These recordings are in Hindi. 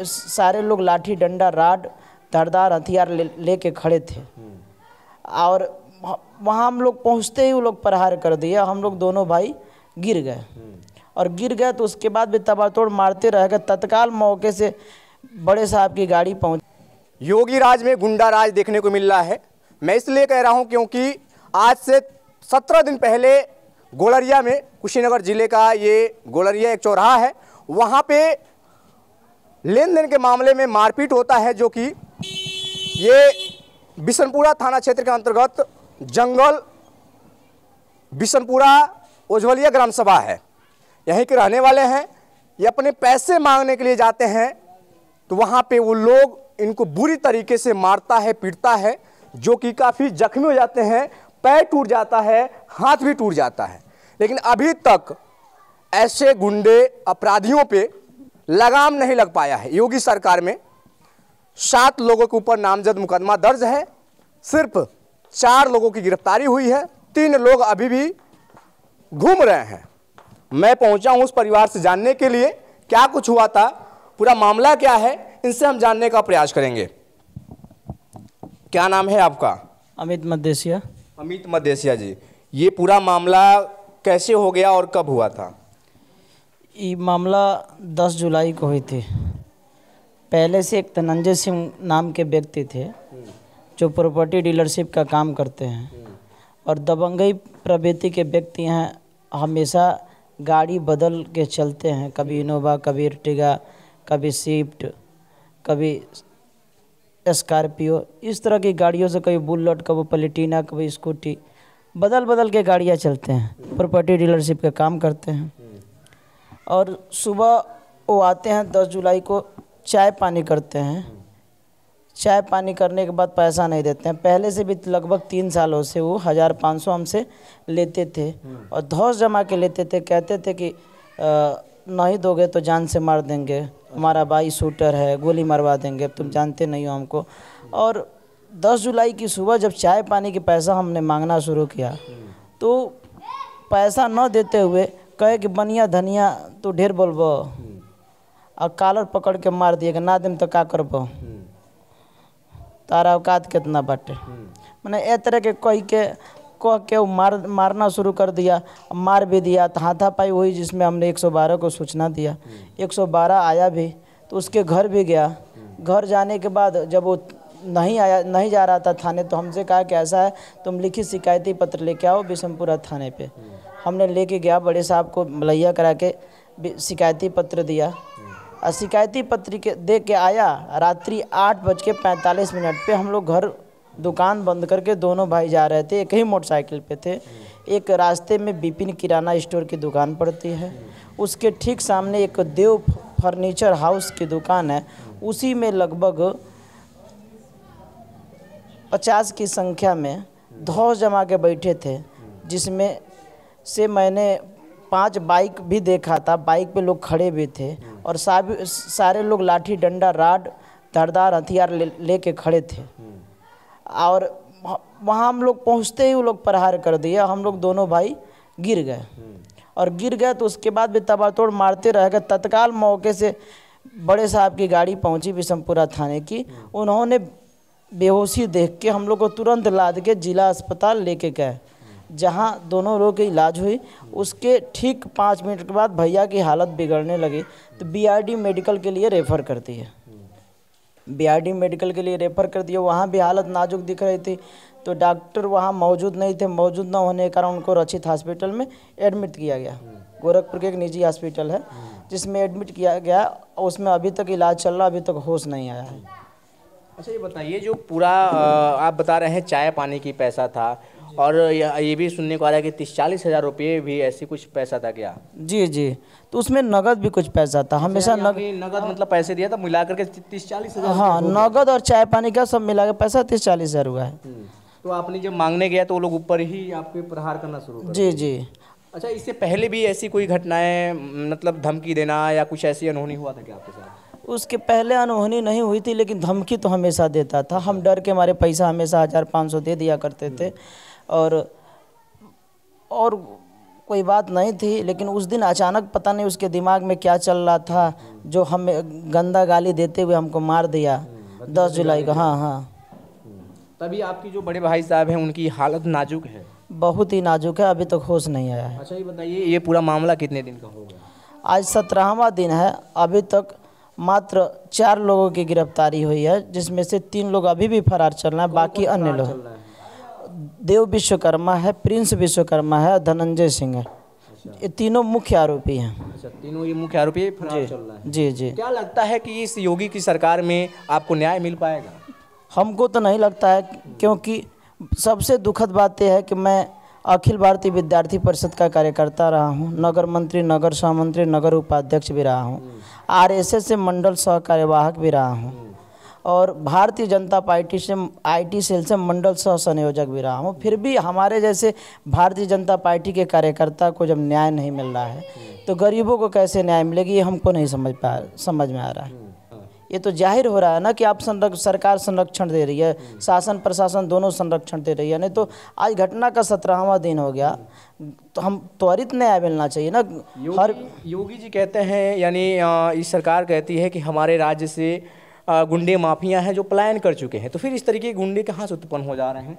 सारे लोग लाठी डंडा राड धारदार हथियार लेके खड़े थे और वहाँ हम लोग पहुँचते ही वो लोग प्रहार कर दिया। हम लोग दोनों भाई गिर गए और गिर गए तो उसके बाद भी तबातोड़ मारते रह गए। तत्काल मौके से बड़े साहब की गाड़ी पहुँच। योगी राज में गुंडा राज देखने को मिल रहा है। मैं इसलिए कह रहा हूं क्योंकि आज से 17 दिन पहले गोलरिया में, कुशीनगर जिले का ये गोलरिया एक चौराहा है, वहां पे लेन देन के मामले में मारपीट होता है, जो कि ये बिशनपुरा थाना क्षेत्र के अंतर्गत जंगल बिशनपुरा उज्ज्वलिया ग्राम सभा है। यहीं के रहने वाले हैं। ये अपने पैसे मांगने के लिए जाते हैं तो वहाँ पे वो लोग इनको बुरी तरीके से मारता है, पीटता है, जो कि काफ़ी जख्मी हो जाते हैं, पैर टूट जाता है, हाथ भी टूट जाता है। लेकिन अभी तक ऐसे गुंडे अपराधियों पे लगाम नहीं लग पाया है। योगी सरकार में 7 लोगों के ऊपर नामजद मुकदमा दर्ज है, सिर्फ 4 लोगों की गिरफ्तारी हुई है, 3 लोग अभी भी घूम रहे हैं। मैं पहुंचा हूं उस परिवार से जानने के लिए क्या कुछ हुआ था, पूरा मामला क्या है, इनसे हम जानने का प्रयास करेंगे। क्या नाम है आपका? अमित मदेसिया। अमित मदेसिया जी, ये पूरा मामला कैसे हो गया और कब हुआ था? ये मामला 10 जुलाई को हुई थी। पहले से एक धनंजय सिंह नाम के व्यक्ति थे जो प्रॉपर्टी डीलरशिप का काम करते हैं और दबंगई प्रवृत्ति के व्यक्ति हैं। हमेशा गाड़ी बदल के चलते हैं, कभी इनोवा, कभी अर्टिगा, कभी स्विफ्ट, कभी स्कॉर्पियो, इस तरह की गाड़ियों से, कभी बुलेट, कभी प्लेटिना, कभी स्कूटी, बदल बदल के गाड़ियाँ चलते हैं। प्रॉपर्टी डीलरशिप का काम करते हैं और सुबह वो आते हैं 10 जुलाई को, चाय पानी करते हैं। चाय पानी करने के बाद पैसा नहीं देते हैं। पहले से भी लगभग 3 सालों से वो 1500 हमसे लेते थे और धौस जमा के लेते थे। कहते थे कि नहीं दोगे तो जान से मार देंगे, हमारा भाई शूटर है, गोली मरवा देंगे, तुम जानते नहीं हो हमको। और 10 जुलाई की सुबह जब चाय पानी के पैसा हमने मांगना शुरू किया तो पैसा न देते हुए कहे कि बनिया धनिया तो ढेर बोलबो और कॉलर पकड़ के मार दिएगा, ना देम तो का करबो, तारा औकात कितना बाटे। मैंने ए तरह के कह के मारना शुरू कर दिया। मार भी दिया तो हाथापाई हुई, जिसमें हमने 112 को सूचना दिया। 112 आया भी तो उसके घर भी गया। घर जाने के बाद जब वो नहीं जा रहा था थाने, तो हमसे कहा कि ऐसा है तुम लिखित शिकायती पत्र लेके आओ बिशनपुरा थाने पे। हमने लेके गया, बड़े साहब को मलैया करा के शिकायती पत्र दिया और शिकायती पत्र के दे के आया। रात्रि 8:45 पे हम लोग घर दुकान बंद करके दोनों भाई जा रहे थे, एक ही मोटरसाइकिल पे थे। एक रास्ते में विपिन किराना स्टोर की दुकान पड़ती है, उसके ठीक सामने एक देव फर्नीचर हाउस की दुकान है, उसी में लगभग 50 की संख्या में धौस जमा के बैठे थे, जिसमें से मैंने 5 बाइक भी देखा था। बाइक पे लोग खड़े भी थे और सारे लोग लाठी डंडा राड धारदार हथियार लेके खड़े थे और वहाँ हम लोग पहुँचते ही वो लोग प्रहार कर दिया। हम लोग दोनों भाई गिर गए और गिर गए तो उसके बाद भी तबातोड़ मारते रह गए। तत्काल मौके से बड़े साहब की गाड़ी पहुँची बिशनपुरा थाने की। उन्होंने बेहोशी देख के हम लोग को तुरंत लाद के जिला अस्पताल लेके गए, जहाँ दोनों लोगों की इलाज हुई। उसके ठीक 5 मिनट के बाद भैया की हालत बिगड़ने लगी तो बीआरडी मेडिकल के लिए रेफ़र कर दिए। बीआरडी मेडिकल के लिए रेफ़र कर दिया। वहाँ भी हालत नाजुक दिख रही थी तो डॉक्टर वहाँ मौजूद नहीं थे। मौजूद न होने के कारण उनको रचित हॉस्पिटल में एडमिट किया गया। गोरखपुर के एक निजी हॉस्पिटल है जिसमें एडमिट किया गया। उसमें अभी तक इलाज चल रहा, अभी तक होश नहीं आया है। अच्छा, ये बताइए, जो पूरा आप बता रहे हैं चाय पानी की पैसा था और ये भी सुनने को आ रहा है कि 30-40 हज़ार रुपये भी ऐसी कुछ पैसा था क्या? जी जी, तो उसमें नगद भी कुछ पैसा था। हमेशा नगद मतलब पैसे दिया था मिला करके 30-40 हज़ार? हाँ, नगद और चाय पानी का सब मिला के पैसा 30-40 हज़ार हुआ है। तो आपने जब मांगने गया तो वो लोग ऊपर ही आपके प्रहार करना शुरू कर जी जी। अच्छा, इससे पहले भी ऐसी कोई घटनाएं, मतलब धमकी देना या कुछ ऐसी अनहोनी हुआ था क्या आपके साथ? उसके पहले अनहोनी नहीं हुई थी, लेकिन धमकी तो हमेशा देता था। हम डर के हमारे पैसा हमेशा 1500 दे दिया करते थे और कोई बात नहीं थी, लेकिन उस दिन अचानक पता नहीं उसके दिमाग में क्या चल रहा था, जो हमें गंदा गाली देते हुए हमको मार दिया 10 जुलाई को। हाँ हाँ, तभी आपकी जो बड़े भाई साहब हैं उनकी हालत नाजुक है। बहुत ही नाजुक है, अभी तक होश नहीं आया है। अच्छा ये बताइए, ये पूरा मामला कितने दिन का हो गया? आज 17वां दिन है, अभी तक मात्र 4 लोगों की गिरफ्तारी हुई है, जिसमें से 3 लोग अभी भी फरार चल रहे हैं, बाकी अन्य लोग। देव विश्वकर्मा है, प्रिंस विश्वकर्मा है, धनंजय सिंह है। ये तीनों मुख्य आरोपी हैं। अच्छा, तीनों ये मुख्य आरोपी फरार चल रहा है। जी जी। क्या लगता है कि इस योगी की सरकार में आपको न्याय मिल पाएगा? हमको तो नहीं लगता है, क्योंकि सबसे दुखद बात यह है कि मैं अखिल भारतीय विद्यार्थी परिषद का कार्यकर्ता रहा हूँ, नगर मंत्री, नगर सहमंत्री, नगर उपाध्यक्ष भी रहा हूँ, आरएसएस से मंडल सह कार्यवाहक भी रहा हूँ, और भारतीय जनता पार्टी से आईटी सेल से मंडल सह संयोजक भी रहा हूँ। फिर भी हमारे जैसे भारतीय जनता पार्टी के कार्यकर्ता को जब न्याय नहीं मिल रहा है, तो गरीबों को कैसे न्याय मिलेगी, ये हमको नहीं समझ में आ रहा है। ये तो जाहिर हो रहा है ना कि आप सरकार संरक्षण दे रही है, शासन प्रशासन दोनों संरक्षण दे रही है। नहीं तो आज घटना का 17वां दिन हो गया, तो हम त्वरित न्याय मिलना चाहिए ना। योगी जी कहते हैं, यानी इस सरकार कहती है कि हमारे राज्य से गुंडे माफिया हैं जो पलायन कर चुके हैं, तो फिर इस तरीके के गुंडे कहाँ से उत्पन्न हो जा रहे हैं?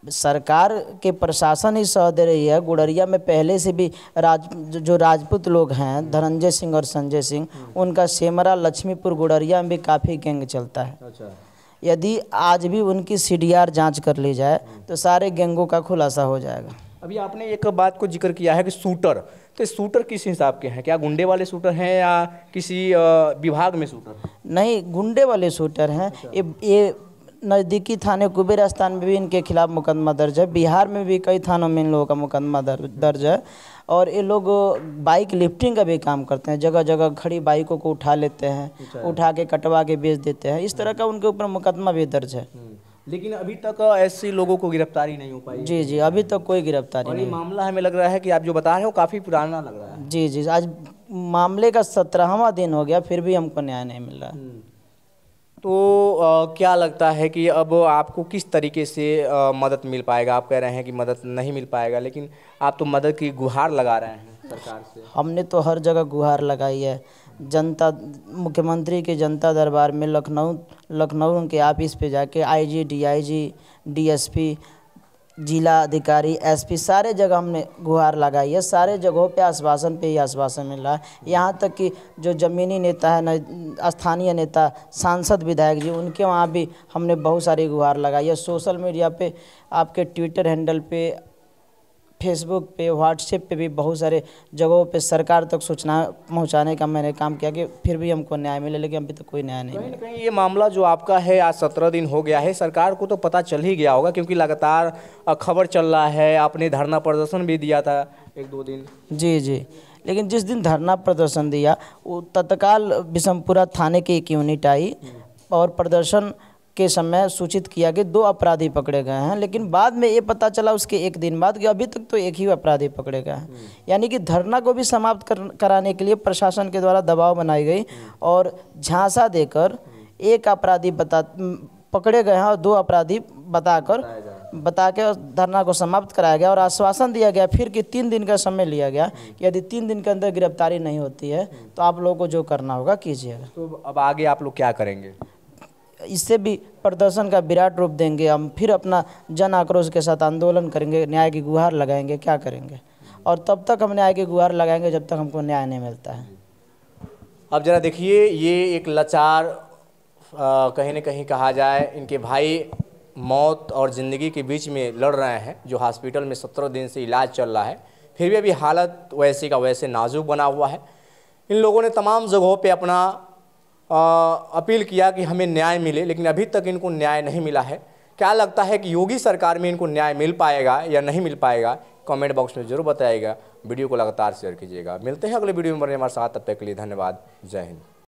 सरकार के प्रशासन ही सह दे रही है। गुडरिया में पहले से भी जो राजपूत लोग हैं, धनंजय सिंह और संजय सिंह, उनका सेमरा, लक्ष्मीपुर, गुडरिया में भी काफ़ी गैंग चलता है। अच्छा। यदि आज भी उनकी सीडीआर जांच कर ली जाए तो सारे गैंगों का खुलासा हो जाएगा। अभी आपने एक बात को जिक्र किया है कि शूटर, तो शूटर किस हिसाब के हैं? क्या गुंडे वाले शूटर हैं या किसी विभाग में शूटर? नहीं, गुंडे वाले शूटर हैं। ये नज़दीकी थाने कुबेर स्थान में भी इनके खिलाफ मुकदमा दर्ज है, बिहार में भी कई थानों में इन लोगों का मुकदमा दर्ज है। और ये लोग बाइक लिफ्टिंग का भी काम करते हैं, जगह जगह खड़ी बाइकों को उठा लेते हैं, उठा के कटवा के बेच देते हैं। इस तरह का उनके ऊपर मुकदमा भी दर्ज है। लेकिन अभी तक ऐसे लोगों को गिरफ्तारी नहीं हो पाई। जी जी, अभी तक कोई गिरफ्तारी और नहीं। ये मामला हमें लग रहा है कि आप जो बता रहे हो काफ़ी पुराना लग रहा है। जी जी, आज मामले का 17वां दिन हो गया, फिर भी हमको न्याय नहीं मिल रहा है। तो क्या लगता है कि अब आपको किस तरीके से मदद मिल पाएगा? आप कह रहे हैं कि मदद नहीं मिल पाएगा, लेकिन आप तो मदद की गुहार लगा रहे हैं सरकार से। हमने तो हर जगह गुहार लगाई है। जनता, मुख्यमंत्री के जनता दरबार में लखनऊ उनके ऑफिस पे जाके आईजी, डीआईजी, डीएसपी, जिला अधिकारी, एसपी, सारे जगह हमने गुहार लगाई है। सारे जगहों पे आश्वासन पे ही आश्वासन मिल रहा है। यहाँ तक कि जो ज़मीनी नेता है, स्थानीय नेता, सांसद, विधायक जी, उनके वहाँ भी हमने बहुत सारी गुहार लगाई है। सोशल मीडिया पे, आपके ट्विटर हैंडल पे, फेसबुक पे, व्हाट्सएप पे भी बहुत सारे जगहों पे सरकार तक सूचना पहुंचाने का मैंने काम किया कि फिर भी हमको न्याय मिले, लेकिन अभी तक कोई न्याय नहीं मिला। कहीं ये मामला जो आपका है, आज 17 दिन हो गया है, सरकार को तो पता चल ही गया होगा, क्योंकि लगातार खबर चल रहा है। आपने धरना प्रदर्शन भी दिया था 1-2 दिन। जी जी, लेकिन जिस दिन धरना प्रदर्शन दिया, वो तत्काल बिशमपुरा थाने की एक यूनिट आई और प्रदर्शन के समय सूचित किया कि 2 अपराधी पकड़े गए हैं। लेकिन बाद में ये पता चला उसके 1 दिन बाद कि अभी तक तो एक ही अपराधी पकड़े गए हैं। यानी कि धरना को भी समाप्त कराने के लिए प्रशासन के द्वारा दबाव बनाई गई और झांसा देकर एक अपराधी पकड़े गए हैं और 2 अपराधी बता के धरना को समाप्त कराया गया। और आश्वासन दिया गया फिर कि 3 दिन का समय लिया गया कि यदि 3 दिन के अंदर गिरफ्तारी नहीं होती है तो आप लोगों को जो करना होगा कीजिएगा। तो अब आगे आप लोग क्या करेंगे? इससे भी प्रदर्शन का विराट रूप देंगे। हम फिर अपना जन आक्रोश के साथ आंदोलन करेंगे, न्याय की गुहार लगाएंगे। क्या करेंगे? और तब तक हम न्याय की गुहार लगाएंगे जब तक हमको न्याय नहीं मिलता है। अब जरा देखिए, ये एक लाचार, कहीं न कहीं कहा जाए, इनके भाई मौत और ज़िंदगी के बीच में लड़ रहे हैं, जो हॉस्पिटल में 17 दिन से इलाज चल रहा है, फिर भी अभी हालत वैसे का वैसे नाजुक बना हुआ है। इन लोगों ने तमाम जगहों पे अपना अपील किया कि हमें न्याय मिले, लेकिन अभी तक इनको न्याय नहीं मिला है। क्या लगता है कि योगी सरकार में इनको न्याय मिल पाएगा या नहीं मिल पाएगा? कमेंट बॉक्स में ज़रूर बताइएगा। वीडियो को लगातार शेयर कीजिएगा। मिलते हैं अगले वीडियो में हमारे साथ, तब तक के लिए धन्यवाद। जय हिंद।